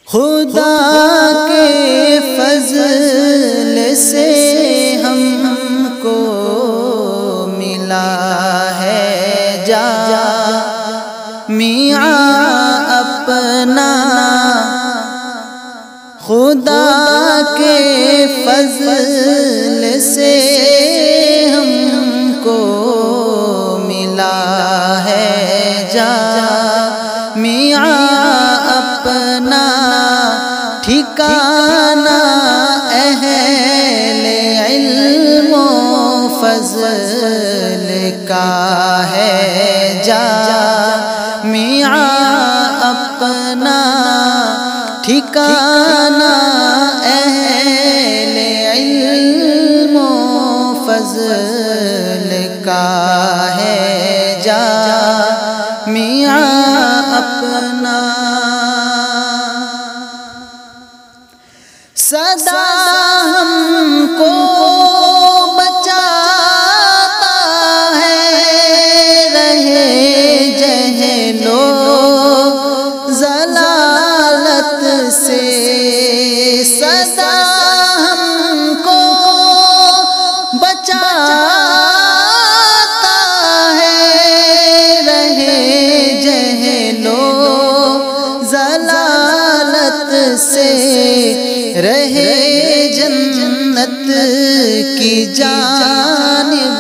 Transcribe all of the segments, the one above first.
خدا کے فضل سے ہم کو ملا ہے جامعہ اپنا، خدا کے فضل سے ہم کو ملا ہے جامعہ اپنا، ٹھکانہ اہل علم و فضل کا ہے جامعہ اپنا، ٹھکانہ اہل علم و فضل کا ہے جامعہ اپنا۔ سدا ہم کو بچاتا ہے رہے جہل و ضلالت سے، سدا ہم کو بچاتا ہے رہے جہل و ضلالت سے، رہے جنت کی جانب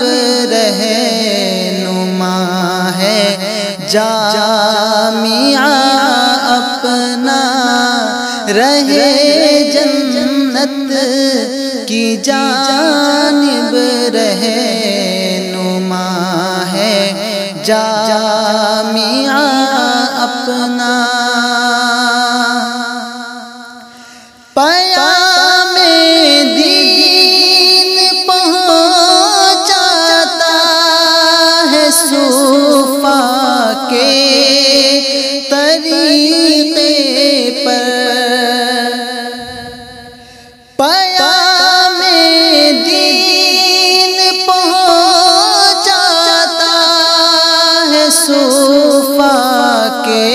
رہنما ہے جامعہ اپنا، رہے جنت کی جانب رہنما ہے جامعہ اپنا۔ پیام دین پہنچاتا ہے صوفیٰ کے طریقے پر، پیام دین پہنچاتا ہے صوفیٰ کے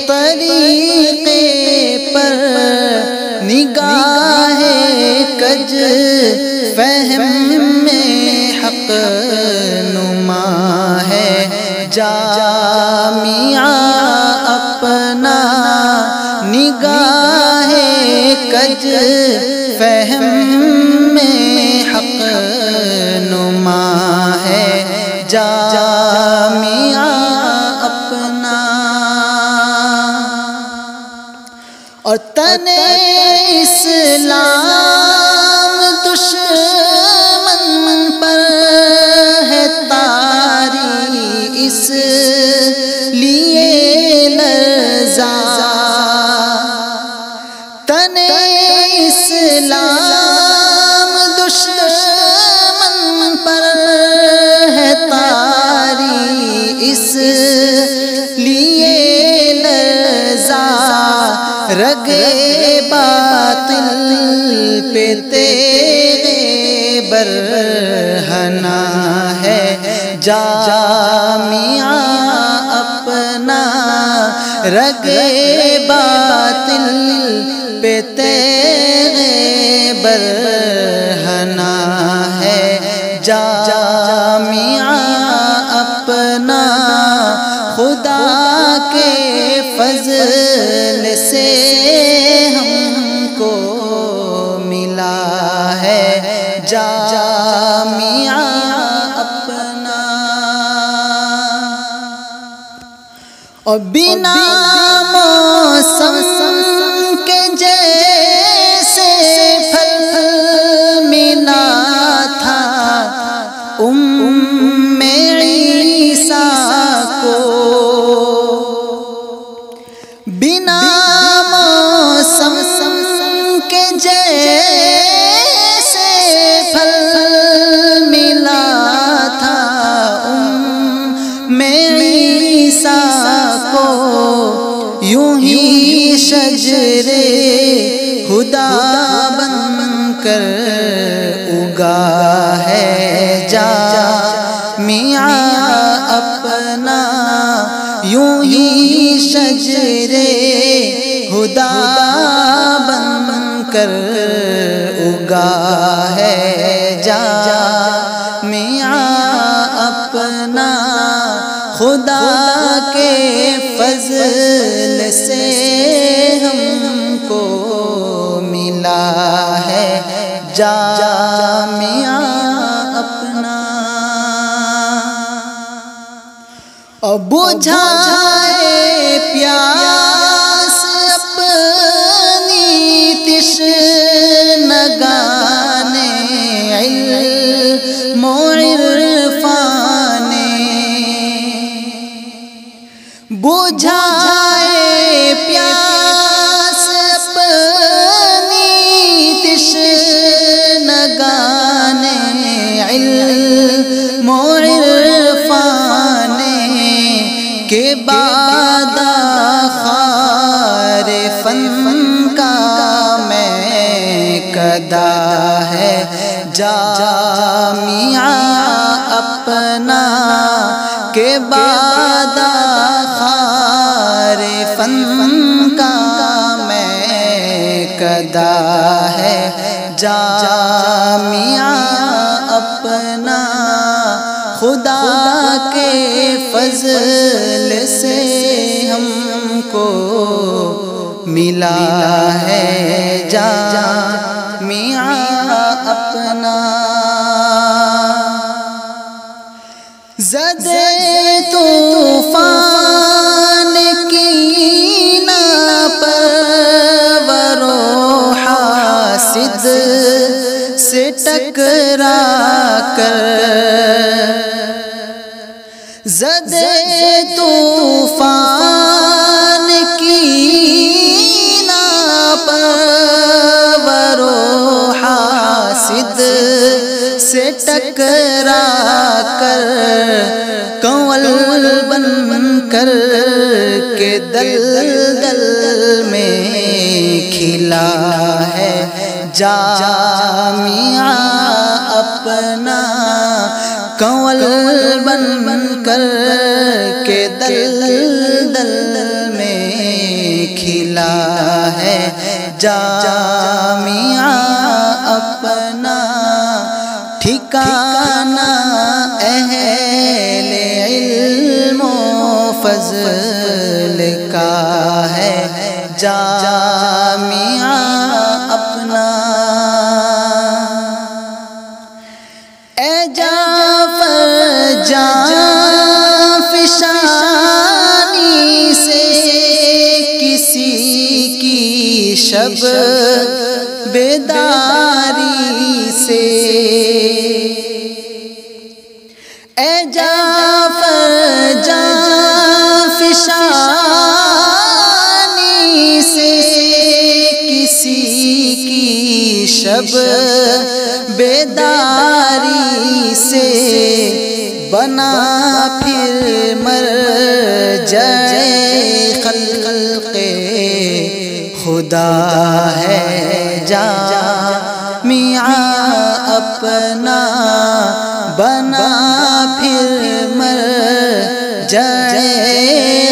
طریقے پر، نگاہ کج فہم میں حق نما ہے جامعہ اپنا، نگاہ کج فہم میں حق نما ہے جامعہ اپنا۔ اور تن اسلام دشمن پر ہے طاری، اس لیے لرزا، تن اسلام دشمن پر ہے طاری، اس لیے لرزا، رگے باطل پہ تیرے برہنہ ہے جامعہ اپنا، رگے باطل پہ تیرے برہنہ ہے جامعہ اپنا، خدا کے فضل سے ہم کو ملا ہے جامعہ اپنا۔ اور بنا موسم کے جیسے پھل ملا تھا عیسیٰ کو، بنا موسم کے جیسے پھل ملا تھا عیسیٰ کو، یوں ہی شجر خدا بن کر اگا ہے جامعہ اپنا، یوں ہی شجر خدا بن کر اگا ہے جامعہ اپنا، خدا کے فضل سے ہم کو ملا ہے جامعہ اپنا۔ اور بجھائے پیاس اپنی تشنگان علم و عرفان، بجھائے پیاس اپنی تشنگان علم و عرفان کے بعد خار فن کا میں قدا ہے جامعہ اپنا، کے بعد خار فن کا میں قدا ہے جامعہ اپنا، خدا کے فضل سے ہم کو ملا ہے جامعہ اپنا۔ زدے طوفان کی نا پرور و حاسد سے ٹکرا کر، زدے طوفان کی نا پرور و حاسد سے ٹکرا کر، کنول بن کر کے دلدل میں کھلا ہے جامعہ اپنا، کنول بن کر کے دلدل میں کھلا ہے جامعہ اپنا، ٹھکانہ اہل علم و فضل کا ہے جامعہ اپنا۔ اے جعفر جان فشانی سے کسی کی شب بیداری سے، اے جعفر جان فشانی سے کسی کی شب بیداری سے، بنا پھر مرجع خلق خدا ہے جامعہ اپنا، بنا پھر مرجع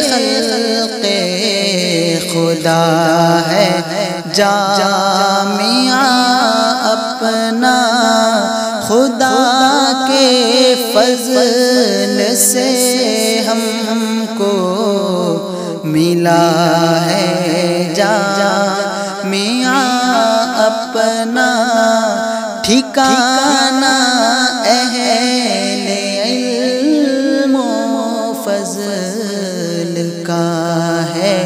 خلق خدا ہے جامعہ اپنا، خدا کے فضل سے ہم کو ملا ہے جامعہ اپنا، ٹھکانہ اہل علم و فضل کا ہے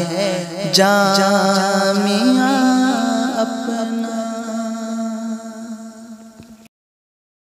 جامعہ